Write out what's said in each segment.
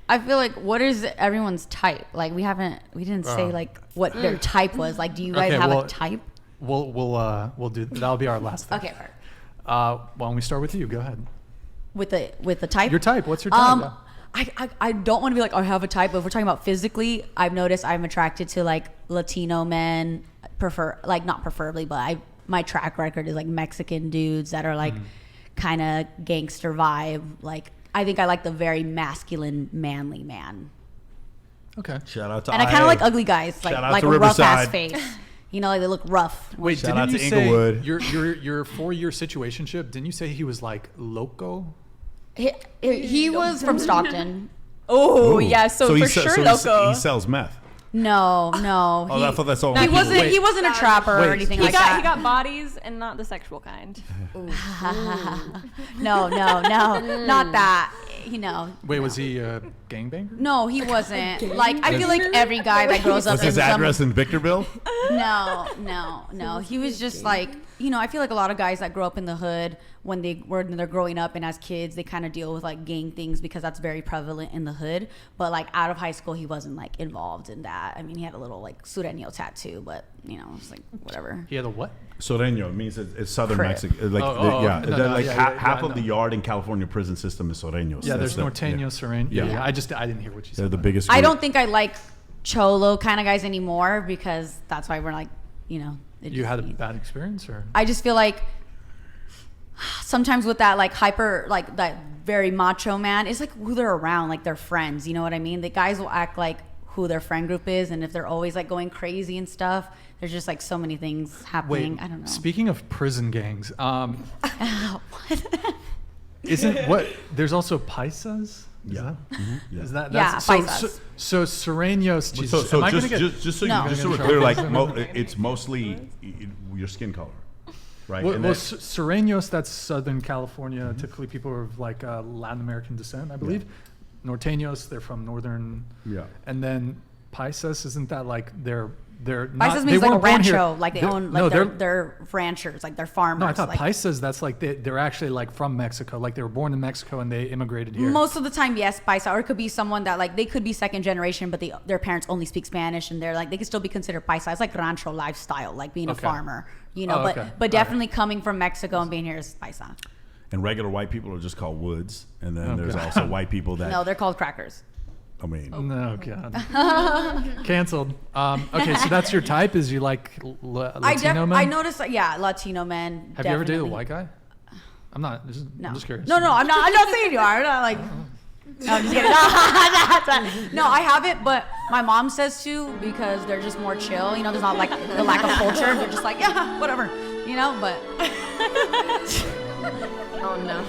I feel like what is everyone's type? Like we didn't say like what their type was. Like, do you guys have a type? We'll do that'll be our last thing. Okay, perfect. Why don't we start with you? Go ahead. With the type? Your type. What's your type? I don't want to be like, I have a type, but if we're talking about physically, I've noticed I'm attracted to like Latino men, not preferably, but my track record is like Mexican dudes that are like kind of gangster vibe. Like, I think I like the very masculine, manly man. Okay. Shout out to And I kind of like ugly guys, like a rough ass face. You know, like they look rough. Wait, Shout out didn't to you say Inglewood. your 4-year situationship? Didn't you say he was like loco? He was from Stockton. Oh, Ooh. yeah. So for sure, Loco. He sells meth. No. Oh, I thought that's all. He wasn't a trapper or anything like that. He got bodies and not the sexual kind. No, not that. You know. Wait, was he a gangbanger? No, he wasn't. Like, I feel like every guy that grows up Was his address in Victorville? No. He was just like, you know, I feel like a lot of guys that grow up in the hood, when they're growing up and as kids, they kind of deal with like gang things because that's very prevalent in the hood. But like out of high school, he wasn't like involved in that. I mean, he had a little like sureño tattoo, but you know, it's like whatever. He had a what? Sureño means it's southern Crip. Mexico. Like, half of the yard in California prison system is sureños. Yeah, there's Norteño, Sereno. Yeah. I didn't hear what you said. They're the biggest. I group. don't think I like cholo kind of guys anymore because that's why we're like, you know. You had a bad experience, or? I just feel like sometimes with that like hyper, like that very macho man, it's like who they're around, like their friends. You know what I mean? The guys will act like who their friend group is, and if they're always like going crazy and stuff, there's just like so many things happening. I don't know. Speaking of prison gangs, What? there's also paisas? Yeah. Mm-hmm. Is that Yeah, paisas. So Sureños? Jesus, So am I gonna just so No. we're clear, like it's mostly your skin color, right? Well, And Sureños, that's Southern California. Typically, people are of like Latin American descent, I believe. Norteños, they're from northern. Yeah. And then paisas, isn't that like they're not? Paisas means like a weren't born here. rancho, like they own, like they're ranchers, like they're farmers. No, I thought like, paisas, that's like they're actually like from Mexico, like they were born in Mexico and they immigrated here. most of the time, yes, paisa, or it could be someone that like they could be second generation, but their parents only speak Spanish, and they're like they could still be considered paisa. It's like rancho lifestyle, like being a farmer, you know. But definitely coming from Mexico and being here is paisa. and regular white people are just called woods, and then there's also white people that. No, they're called crackers. I mean, No, God. Canceled. Okay, so that's your type, is you like Latino men? I noticed, Latino men. Have you ever dated a definitely. white guy? I'm not. No. I'm just curious. No, I'm not saying you are. I'm not like. No, I'm just kidding. No, I haven't, but my mom says to because they're just more chill. You know, there's not like the lack of culture. They're just like, yeah, whatever. You know, but Oh no.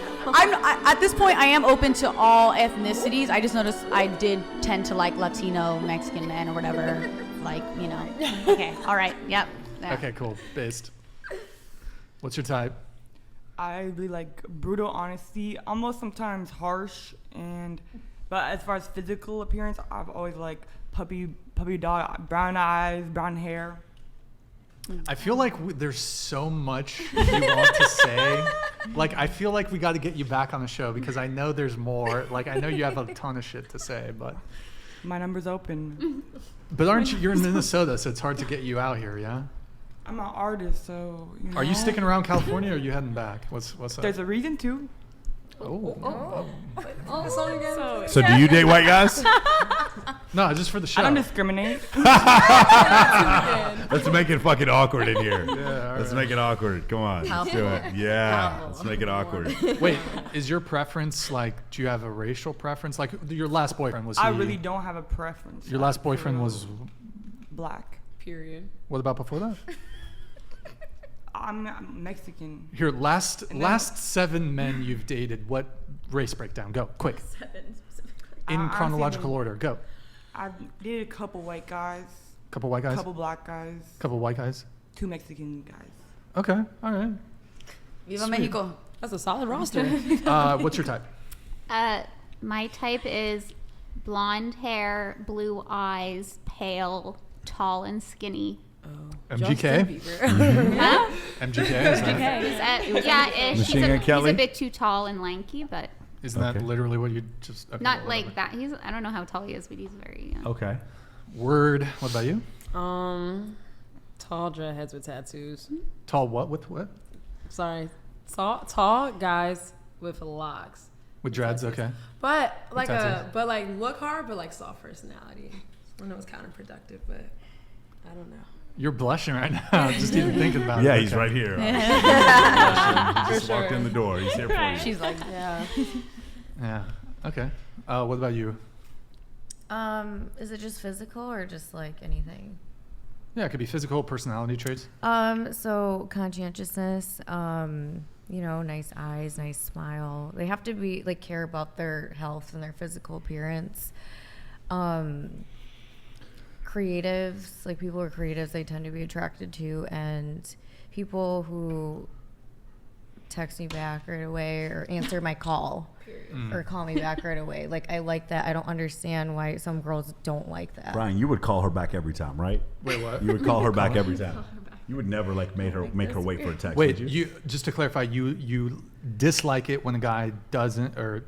at this point, I am open to all ethnicities. I just noticed I did tend to like Latino, Mexican men or whatever. Like, you know. Okay. All right. Yep. Yeah. Okay, cool. Based. What's your type? I really like brutal honesty, almost sometimes harsh, but as far as physical appearance, I've always liked puppy dog, brown eyes, brown hair. I feel like there's so much you want to say. Like, I feel like we got to get you back on the show because I know there's more. Like, I know you have a ton of shit to say, but My number's open. aren't you? You're in Minnesota, so it's hard to get you out here, yeah. I'm an artist, so you know. Are you sticking around California or are you heading back? What's up? There's a reason to. so do you date white guys? No, just for the show. I don't discriminate. Let's make it fucking awkward in here. Yeah, Let's make it awkward. Come on, let's do it. Yeah, let's make it awkward. Wait, is your preference like? Do you have a racial preference? Like your last boyfriend was? I really don't have a preference. Your last boyfriend was. Black. Period. What about before that? I'm Mexican. Your last 7 men you've dated. What race breakdown? Go quick. 7 specifically. In I'm chronological saying- order. Go. I've dated a couple white guys, Couple white guys. couple black guys, Couple white guys. 2 Mexican guys. Okay. All right. Viva Mexico. That's a solid roster. What's your type? My type is blonde hair, blue eyes, pale, tall and skinny. MGK. Huh? MGK. Is that? Yeah, she's Machine Gun he's Kelly? a bit too tall and lanky, but Isn't that Okay. literally what you just? Okay, Not whatever. like that. I don't know how tall he is, but he's very. Okay. Word. What about you? Tall dreadheads with tattoos. Tall what with what? Sorry, tall guys with locks. With dreads. Okay. But like tattoos. but like look hard, but like soft personality. I know it's counterproductive, but I don't know. You're blushing right now. Just even thinking about it. Yeah, he's Okay. right here. He just walked in the door. He's here for you. She's like, Yeah. Yeah. Okay. What about you? Is it just physical or just like anything? Yeah, it could be physical, personality traits. So conscientiousness, nice eyes, nice smile. They have to be like care about their health and their physical appearance. Creatives, like people who are creatives, they tend to be attracted to, and people who text me back right away or answer my call or call me back right away. Like, I like that. I don't understand why some girls don't like that. Brian, you would call her back every time, right? Wait, what? You would call her back every time. You would never like make her wait for a text. Wait, would you? you just to clarify, you dislike it when a guy doesn't, or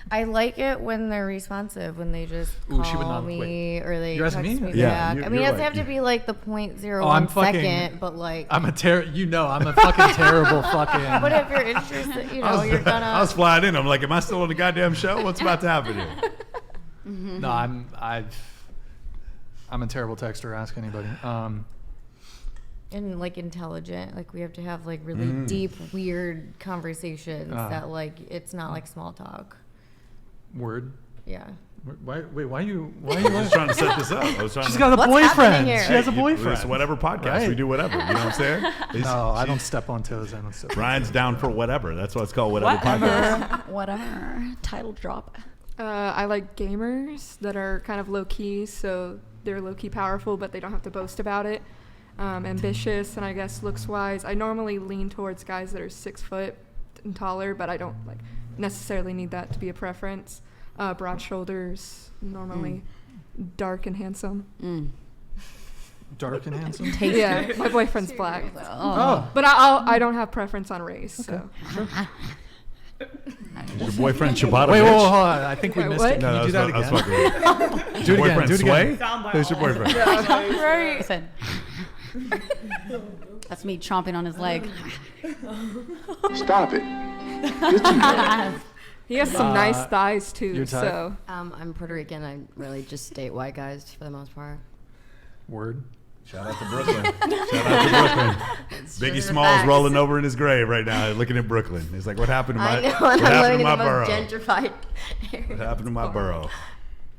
I like it when they're responsive, when they just Ooh, she would call not- me wait. or they You're text asking me me? Yeah, back. you're- I mean, it you're doesn't have right. to be like the 0.01 Oh, I'm fucking- second, but like. I'm a I'm a fucking terrible fucking. But if you're interested, you're gonna. I was flying in. I'm like, am I still on the goddamn show? What's about to happen here? No, I'm a terrible texter. Ask anybody. And like intelligent, like we have to have like really deep, weird conversations that like it's not like small talk. Word. Yeah. Why? Wait. Why you? I was trying to set this up. I was trying She's to. got a What's boyfriend. happening here? She has a Hey, boyfriend. It's whatever podcast Right. we do, whatever. You know what I'm saying? No, I don't step on toes. I don't step. Brian's down for whatever. That's what it's called. Whatever podcast. Whatever. Title drop. I like gamers that are kind of low key, so they're low key powerful, but they don't have to boast about it. Ambitious, and I guess looks wise. I normally lean towards guys that are 6 foot and taller, but I don't like necessarily need that to be a preference. Broad shoulders, normally dark and handsome. Dark and handsome. Yeah, my boyfriend's black, Oh. but I don't have preference on race. So Is your boyfriend Shabbat? Wait, hold on. I think we Wait, missed what? it. Can No, you do that I was again? fucking with you. Do it again. Boyfriend Do it Sway? again. Who's your boyfriend? Listen. That's me chomping on his leg. Stop it. You're too young. he has some nice thighs too. your type? So I'm Puerto Rican. I really just date white guys for the most part. Word. Shout out to Brooklyn. Shout out to Brooklyn. Biggie just the Smalls facts. rolling over in his grave right now, looking at Brooklyn. He's like, "What happened to my? I know, what and I'm happened living to my in the borough? most gentrified area. What happened to my borough?"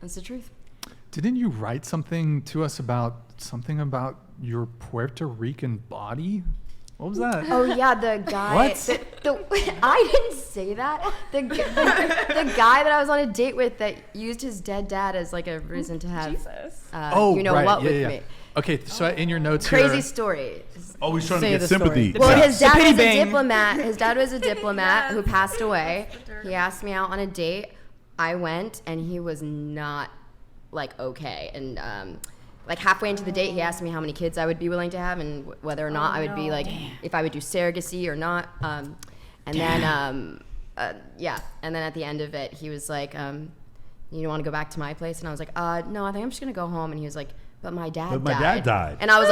That's the truth. Didn't you write something to us about your Puerto Rican body? What was that? Oh yeah, the guy. What? I didn't say that. The guy that I was on a date with that used his dead dad as like a reason to have. Oh, you know right. what Yeah, with yeah. me. Okay, so in your notes Crazy here. story. Oh, he's trying Say to the get sympathy. story. Well, his dad Pity was a bang. diplomat. His dad was a diplomat who passed away. He asked me out on a date. I went, and he was not like okay. And like halfway into the date, he asked me how many kids I would be willing to have, and whether or not I would be like if I would do surrogacy or not. And then yeah. And then at the end of it, he was like, "You want to go back to my place?" And I was like, "No, I think I'm just gonna go home." And he was like, "But my dad But my dad died. And I was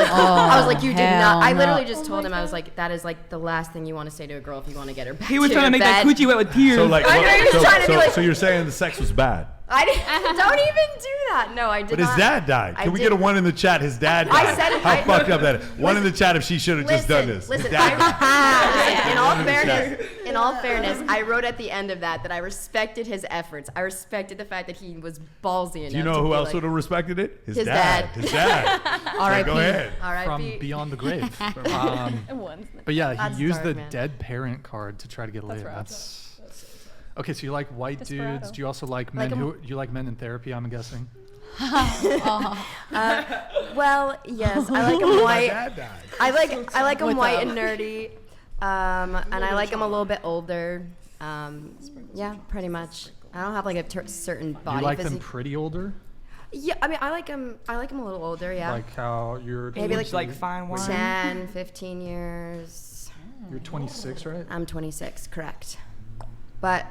like, "You did not." I hell literally no. just told him, I was like, "That is like the last thing you want to say to a girl if you want to get her back He was to trying to your make that bed." coochie wet with tears. So like, I know, he was trying to be like- so you're saying the sex was bad, I didn't, don't even do that. No, I did but his not. dad died. I Can we get a didn't. one in the chat? His dad I died. said it- How I- fucked up that is. One in the chat if she should have just done this. Listen, His dad died. in all fairness, I wrote at the end of that I respected his efforts. I respected the fact that he was ballsy enough. Do you know to who be else like, would have respected it? His dad. His dad. R.I.P. Go ahead. From R.I.P. Beyond the Grave. One's But yeah, That's he used dark, the man. dead parent card to try to get laid. rough. That's okay. So you like white dudes? Desperado. Do you also like men you like men in therapy? I'm guessing. Well, yes, I like him white. Dad died. I like him white and nerdy, and I like him a little bit older. Yeah, pretty much. I don't have like a certain body You like them physique. pretty older? Yeah, I mean, I like him a little older. Yeah, Like how you're Maybe It's like fine wine. 10, 15 years. you're 26, right? I'm 26, correct. But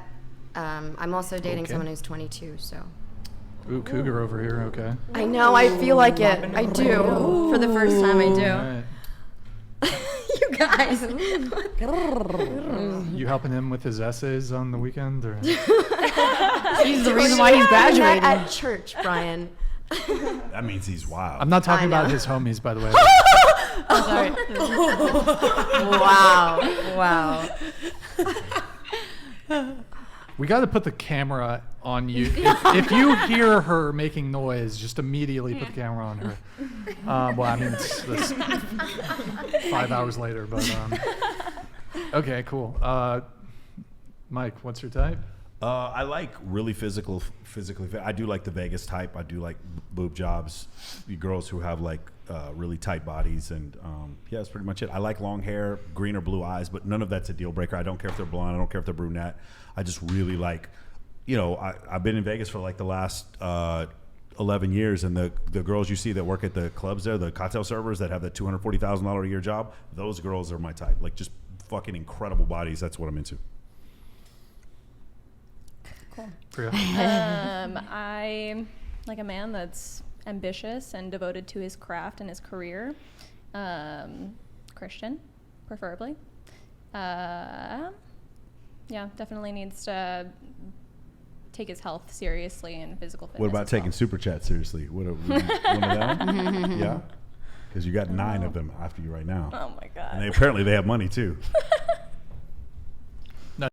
I'm also dating someone who's 22, so. Ooh, cougar over here. Okay. I know. I feel like it. I do. For the first time, I do. All right. You guys. You helping him with his essays on the weekend, or? He's the reason why he's graduating. At church, Brian. That means he's wild. I'm not talking about his homies, by the way. I'm sorry. Wow. We got to put the camera on you. If you hear her making noise, just immediately put the camera on her. Well, I mean, it's 5 hours later, but okay, cool. Mike, what's your type? I like really physically fit. I do like the Vegas type. I do like boob jobs, the girls who have like really tight bodies, and yeah, that's pretty much it. I like long hair, green or blue eyes, but none of that's a deal breaker. I don't care if they're blonde. I don't care if they're brunette. I just really like, I've been in Vegas for like the last 11 years, and the girls you see that work at the clubs there, the cocktail servers that have that $240,000 a year job, those girls are my type. Like just fucking incredible bodies. That's what I'm into. Cool. Priya? I like a man that's ambitious and devoted to his craft and his career. Christian, preferably. Yeah, definitely needs to take his health seriously and physical fitness. What about taking Super Chat seriously? One of them? Yeah? Because you got 9 of them after you right now. Oh my God. And apparently they have money too.